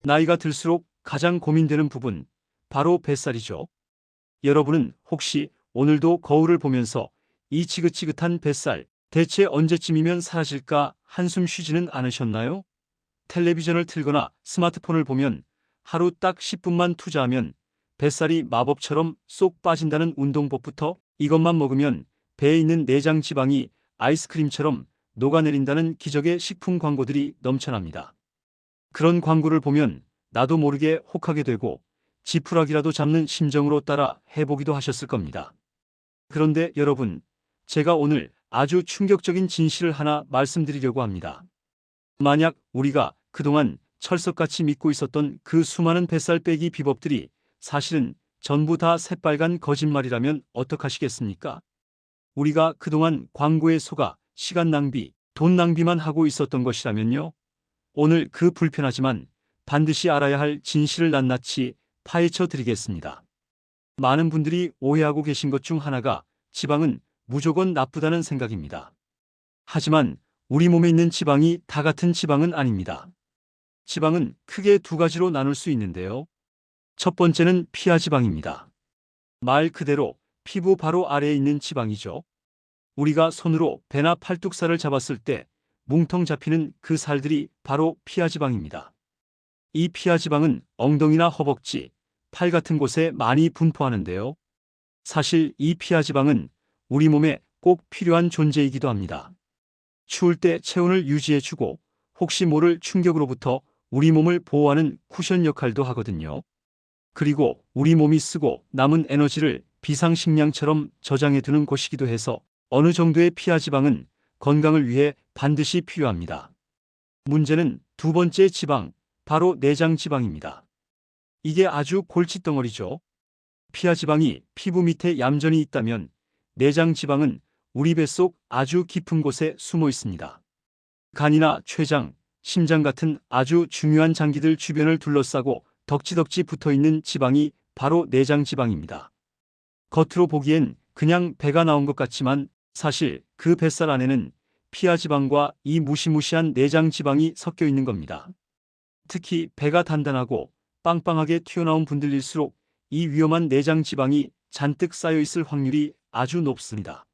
나이가 들수록 가장 고민되는 부분, 바로 뱃살이죠. 여러분은 혹시 오늘도 거울을 보면서 이 지긋지긋한 뱃살, 대체 언제쯤이면 사라질까 한숨 쉬지는 않으셨나요? 텔레비전을 틀거나 스마트폰을 보면 하루 딱 10분만 투자하면 뱃살이 마법처럼 쏙 빠진다는 운동법부터 이것만 먹으면 배에 있는 내장 지방이 아이스크림처럼 녹아내린다는 기적의 식품 광고들이 넘쳐납니다. 그런 광고를 보면 나도 모르게 혹하게 되고 지푸라기라도 잡는 심정으로 따라 해보기도 하셨을 겁니다. 그런데 여러분, 제가 오늘 아주 충격적인 진실을 하나 말씀드리려고 합니다. 만약 우리가 그동안 철석같이 믿고 있었던 그 수많은 뱃살 빼기 비법들이 사실은 전부 다 새빨간 거짓말이라면 어떡하시겠습니까? 우리가 그동안 광고에 속아 시간 낭비, 돈 낭비만 하고 있었던 것이라면요. 오늘 그 불편하지만 반드시 알아야 할 진실을 낱낱이 파헤쳐 드리겠습니다. 많은 분들이 오해하고 계신 것 중 하나가 지방은 무조건 나쁘다는 생각입니다. 하지만 우리 몸에 있는 지방이 다 같은 지방은 아닙니다. 지방은 크게 두 가지로 나눌 수 있는데요. 첫 번째는 피하지방입니다. 말 그대로 피부 바로 아래에 있는 지방이죠. 우리가 손으로 배나 팔뚝살을 잡았을 때 뭉텅 잡히는 그 살들이 바로 피하지방입니다. 이 피하지방은 엉덩이나 허벅지, 팔 같은 곳에 많이 분포하는데요. 사실 이 피하지방은 우리 몸에 꼭 필요한 존재이기도 합니다. 추울 때 체온을 유지해주고 혹시 모를 충격으로부터 우리 몸을 보호하는 쿠션 역할도 하거든요. 그리고 우리 몸이 쓰고 남은 에너지를 비상식량처럼 저장해두는 곳이기도 해서 어느 정도의 피하지방은 건강을 위해 반드시 필요합니다. 문제는 두 번째 지방, 바로 내장 지방입니다. 이게 아주 골칫덩어리죠. 피하지방이 피부 밑에 얌전히 있다면 내장 지방은 우리 뱃속 아주 깊은 곳에 숨어 있습니다. 간이나 췌장, 심장 같은 아주 중요한 장기들 주변을 둘러싸고 덕지덕지 붙어있는 지방이 바로 내장 지방입니다. 겉으로 보기엔 그냥 배가 나온 것 같지만 사실 그 뱃살 안에는 피하지방과 이 무시무시한 내장 지방이 섞여 있는 겁니다. 특히 배가 단단하고 빵빵하게 튀어나온 분들일수록 이 위험한 내장 지방이 잔뜩 쌓여 있을 확률이 아주 높습니다.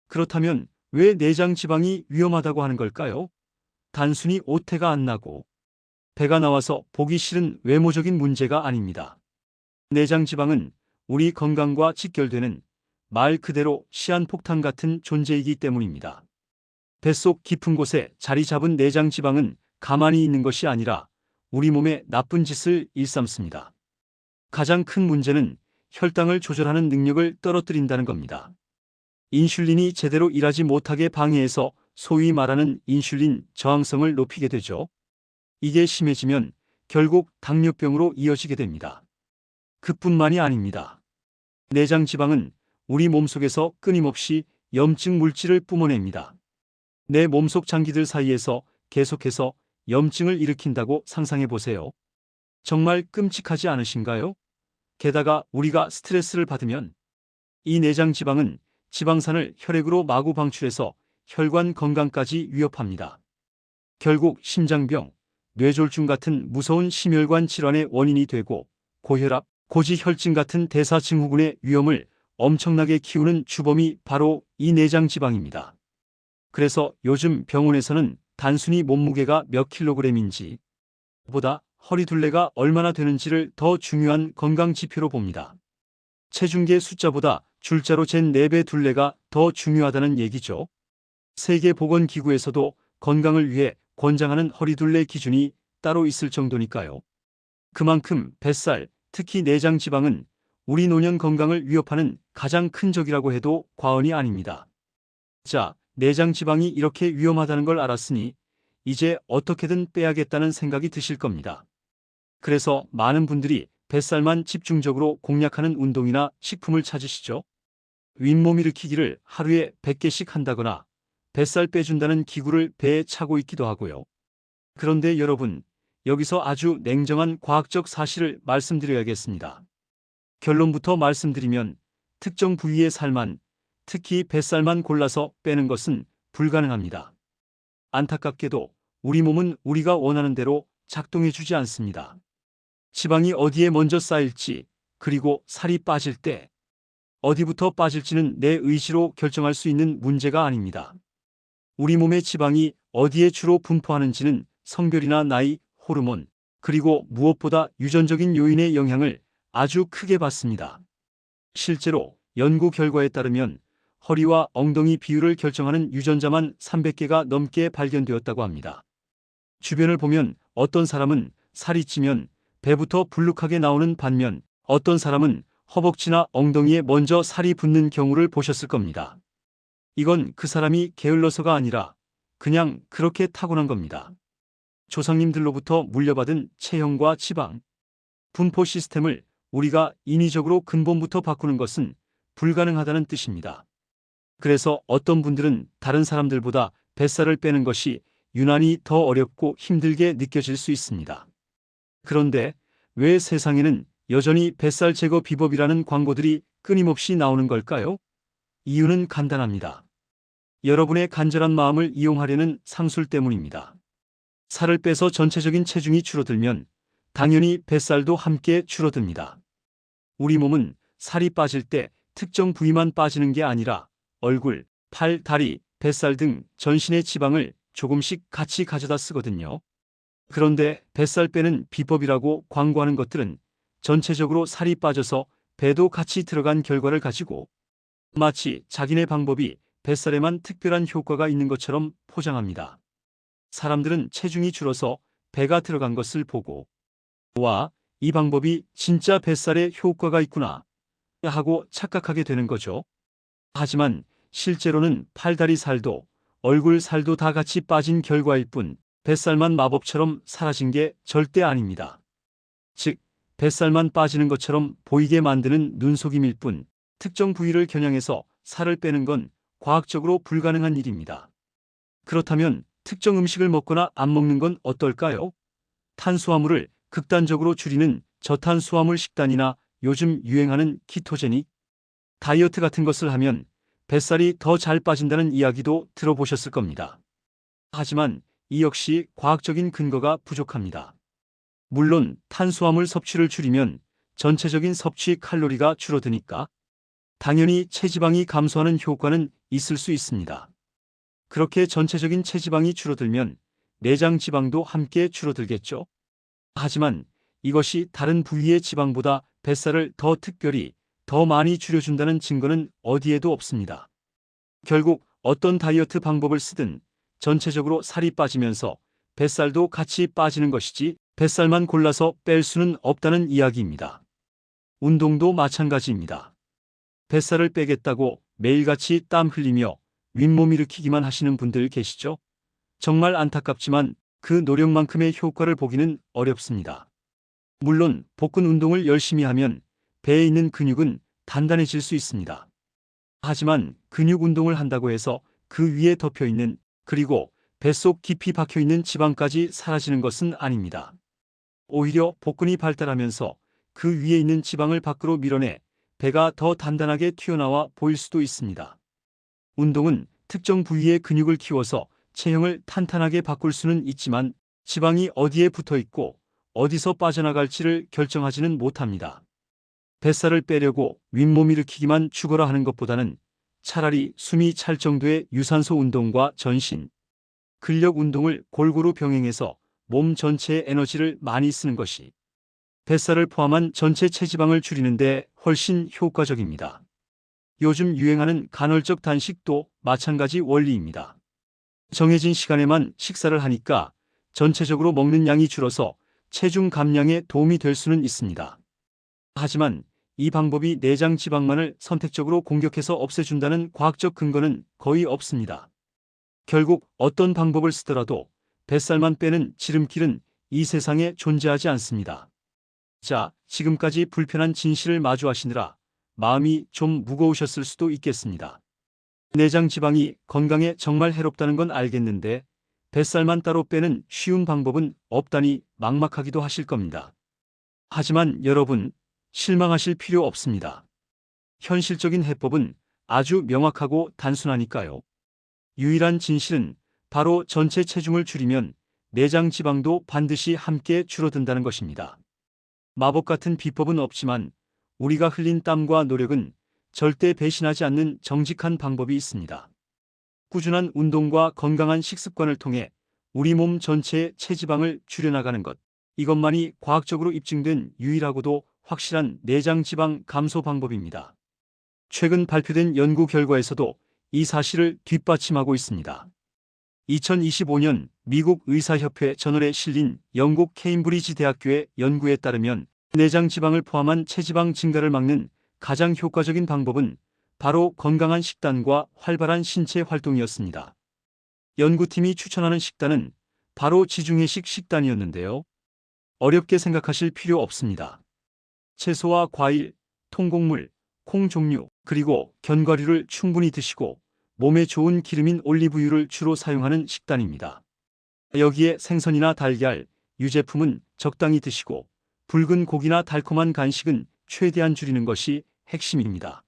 그렇다면 왜 내장 지방이 위험하다고 하는 걸까요? 단순히 오태가 안 나고 배가 나와서 보기 싫은 외모적인 문제가 아닙니다. 내장 지방은 우리 건강과 직결되는 말 그대로 시한폭탄 같은 존재이기 때문입니다. 뱃속 깊은 곳에 자리 잡은 내장 지방은 가만히 있는 것이 아니라 우리 몸에 나쁜 짓을 일삼습니다. 가장 큰 문제는 혈당을 조절하는 능력을 떨어뜨린다는 겁니다. 인슐린이 제대로 일하지 못하게 방해해서 소위 말하는 인슐린 저항성을 높이게 되죠. 이게 심해지면 결국 당뇨병으로 이어지게 됩니다. 그뿐만이 아닙니다. 내장 지방은 우리 몸속에서 끊임없이 염증 물질을 뿜어냅니다. 내 몸속 장기들 사이에서 계속해서 염증을 일으킨다고 상상해 보세요. 정말 끔찍하지 않으신가요? 게다가 우리가 스트레스를 받으면 이 내장 지방은 지방산을 혈액으로 마구 방출해서 혈관 건강까지 위협합니다. 결국 심장병, 뇌졸중 같은 무서운 심혈관 질환의 원인이 되고 고혈압, 고지혈증 같은 대사증후군의 위험을 엄청나게 키우는 주범이 바로 이 내장 지방입니다. 그래서 요즘 병원에서는 단순히 몸무게가 몇 킬로그램인지 보다 허리둘레가 얼마나 되는지를 더 중요한 건강 지표로 봅니다. 체중계 숫자보다 줄자로 잰 4배 둘레가 더 중요하다는 얘기죠. 세계보건기구에서도 건강을 위해 권장하는 허리둘레 기준이 따로 있을 정도니까요. 그만큼 뱃살, 특히 내장 지방은 우리 노년 건강을 위협하는 가장 큰 적이라고 해도 과언이 아닙니다. 자, 내장 지방이 이렇게 위험하다는 걸 알았으니 이제 어떻게든 빼야겠다는 생각이 드실 겁니다. 그래서 많은 분들이 뱃살만 집중적으로 공략하는 운동이나 식품을 찾으시죠. 윗몸 일으키기를 하루에 100개씩 한다거나 뱃살 빼준다는 기구를 배에 차고 있기도 하고요. 그런데 여러분, 여기서 아주 냉정한 과학적 사실을 말씀드려야겠습니다. 결론부터 말씀드리면 특정 부위의 살만, 특히 뱃살만 골라서 빼는 것은 불가능합니다. 안타깝게도 우리 몸은 우리가 원하는 대로 작동해주지 않습니다. 지방이 어디에 먼저 쌓일지, 그리고 살이 빠질 때 어디부터 빠질지는 내 의지로 결정할 수 있는 문제가 아닙니다. 우리 몸의 지방이 어디에 주로 분포하는지는 성별이나 나이, 호르몬, 그리고 무엇보다 유전적인 요인의 영향을 아주 크게 받습니다. 실제로 연구 결과에 따르면 허리와 엉덩이 비율을 결정하는 유전자만 300개가 넘게 발견되었다고 합니다. 주변을 보면 어떤 사람은 살이 찌면 배부터 불룩하게 나오는 반면 어떤 사람은 허벅지나 엉덩이에 먼저 살이 붙는 경우를 보셨을 겁니다. 이건 그 사람이 게을러서가 아니라 그냥 그렇게 타고난 겁니다. 조상님들로부터 물려받은 체형과 지방, 분포 시스템을 우리가 인위적으로 근본부터 바꾸는 것은 불가능하다는 뜻입니다. 그래서 어떤 분들은 다른 사람들보다 뱃살을 빼는 것이 유난히 더 어렵고 힘들게 느껴질 수 있습니다. 그런데 왜 세상에는 여전히 뱃살 제거 비법이라는 광고들이 끊임없이 나오는 걸까요? 이유는 간단합니다. 여러분의 간절한 마음을 이용하려는 상술 때문입니다. 살을 빼서 전체적인 체중이 줄어들면 당연히 뱃살도 함께 줄어듭니다. 우리 몸은 살이 빠질 때 특정 부위만 빠지는 게 아니라 얼굴, 팔, 다리, 뱃살 등 전신의 지방을 조금씩 같이 가져다 쓰거든요. 그런데 뱃살 빼는 비법이라고 광고하는 것들은 전체적으로 살이 빠져서 배도 같이 들어간 결과를 가지고 마치 자기네 방법이 뱃살에만 특별한 효과가 있는 것처럼 포장합니다. 사람들은 체중이 줄어서 배가 들어간 것을 보고 와, 이 방법이 진짜 뱃살에 효과가 있구나 하고 착각하게 되는 거죠. 하지만 실제로는 팔다리 살도 얼굴 살도 다 같이 빠진 결과일 뿐 뱃살만 마법처럼 사라진 게 절대 아닙니다. 즉, 뱃살만 빠지는 것처럼 보이게 만드는 눈속임일 뿐 특정 부위를 겨냥해서 살을 빼는 건 과학적으로 불가능한 일입니다. 그렇다면 특정 음식을 먹거나 안 먹는 건 어떨까요? 탄수화물을 극단적으로 줄이는 저탄수화물 식단이나 요즘 유행하는 키토제닉 다이어트 같은 것을 하면 뱃살이 더 잘 빠진다는 이야기도 들어보셨을 겁니다. 하지만 이 역시 과학적인 근거가 부족합니다. 물론 탄수화물 섭취를 줄이면 전체적인 섭취 칼로리가 줄어드니까 당연히 체지방이 감소하는 효과는 있을 수 있습니다. 그렇게 전체적인 체지방이 줄어들면 내장 지방도 함께 줄어들겠죠. 하지만 이것이 다른 부위의 지방보다 뱃살을 더 특별히 더 많이 줄여준다는 증거는 어디에도 없습니다. 결국 어떤 다이어트 방법을 쓰든 전체적으로 살이 빠지면서 뱃살도 같이 빠지는 것이지 뱃살만 골라서 뺄 수는 없다는 이야기입니다. 운동도 마찬가지입니다. 뱃살을 빼겠다고 매일같이 땀 흘리며 윗몸 일으키기만 하시는 분들 계시죠? 정말 안타깝지만 그 노력만큼의 효과를 보기는 어렵습니다. 물론 복근 운동을 열심히 하면 배에 있는 근육은 단단해질 수 있습니다. 하지만 근육 운동을 한다고 해서 그 위에 덮여 있는 그리고 뱃속 깊이 박혀 있는 지방까지 사라지는 것은 아닙니다. 오히려 복근이 발달하면서 그 위에 있는 지방을 밖으로 밀어내 배가 더 단단하게 튀어나와 보일 수도 있습니다. 운동은 특정 부위의 근육을 키워서 체형을 탄탄하게 바꿀 수는 있지만 지방이 어디에 붙어 있고 어디서 빠져나갈지를 결정하지는 못합니다. 뱃살을 빼려고 윗몸 일으키기만 죽어라 하는 것보다는 차라리 숨이 찰 정도의 유산소 운동과 전신, 근력 운동을 골고루 병행해서 몸 전체의 에너지를 많이 쓰는 것이 뱃살을 포함한 전체 체지방을 줄이는데 훨씬 효과적입니다. 요즘 유행하는 간헐적 단식도 마찬가지 원리입니다. 정해진 시간에만 식사를 하니까 전체적으로 먹는 양이 줄어서 체중 감량에 도움이 될 수는 있습니다. 하지만 이 방법이 내장 지방만을 선택적으로 공격해서 없애준다는 과학적 근거는 거의 없습니다. 결국 어떤 방법을 쓰더라도 뱃살만 빼는 지름길은 이 세상에 존재하지 않습니다. 자, 지금까지 불편한 진실을 마주하시느라 마음이 좀 무거우셨을 수도 있겠습니다. 내장 지방이 건강에 정말 해롭다는 건 알겠는데 뱃살만 따로 빼는 쉬운 방법은 없다니 막막하기도 하실 겁니다. 하지만 여러분, 실망하실 필요 없습니다. 현실적인 해법은 아주 명확하고 단순하니까요. 유일한 진실은 바로 전체 체중을 줄이면 내장 지방도 반드시 함께 줄어든다는 것입니다. 마법 같은 비법은 없지만 우리가 흘린 땀과 노력은 절대 배신하지 않는 정직한 방법이 있습니다. 꾸준한 운동과 건강한 식습관을 통해 우리 몸 전체의 체지방을 줄여나가는 것. 이것만이 과학적으로 입증된 유일하고도 확실한 내장 지방 감소 방법입니다. 최근 발표된 연구 결과에서도 이 사실을 뒷받침하고 있습니다. 2025년 미국 의사협회 저널에 실린 영국 케임브리지 대학교의 연구에 따르면 내장 지방을 포함한 체지방 증가를 막는 가장 효과적인 방법은 바로 건강한 식단과 활발한 신체 활동이었습니다. 연구팀이 추천하는 식단은 바로 지중해식 식단이었는데요. 어렵게 생각하실 필요 없습니다. 채소와 과일, 통곡물, 콩 종류, 그리고 견과류를 충분히 드시고 몸에 좋은 기름인 올리브유를 주로 사용하는 식단입니다. 여기에 생선이나 달걀, 유제품은 적당히 드시고 붉은 고기나 달콤한 간식은 최대한 줄이는 것이 핵심입니다.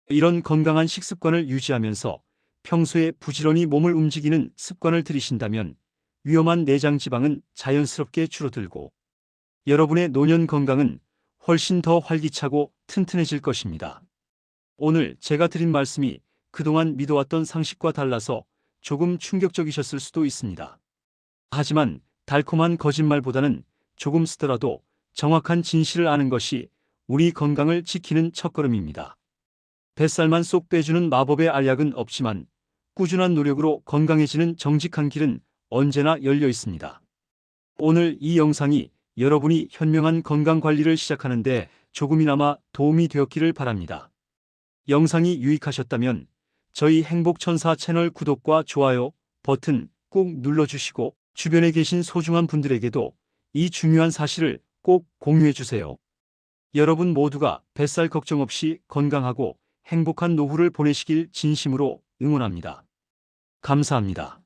이런 건강한 식습관을 유지하면서 평소에 부지런히 몸을 움직이는 습관을 들이신다면 위험한 내장 지방은 자연스럽게 줄어들고 여러분의 노년 건강은 훨씬 더 활기차고 튼튼해질 것입니다. 오늘 제가 드린 말씀이 그동안 믿어왔던 상식과 달라서 조금 충격적이셨을 수도 있습니다. 하지만 달콤한 거짓말보다는 조금 쓰더라도 정확한 진실을 아는 것이 우리 건강을 지키는 첫걸음입니다. 뱃살만 쏙 빼주는 마법의 알약은 없지만 꾸준한 노력으로 건강해지는 정직한 길은 언제나 열려 있습니다. 오늘 이 영상이 여러분이 현명한 건강관리를 시작하는데 조금이나마 도움이 되었기를 바랍니다. 영상이 유익하셨다면 저희 행복천사 채널 구독과 좋아요 버튼 꼭 눌러주시고 주변에 계신 소중한 분들에게도 이 중요한 사실을 꼭 공유해주세요. 여러분 모두가 뱃살 걱정 없이 건강하고 행복한 노후를 보내시길 진심으로 응원합니다. 감사합니다.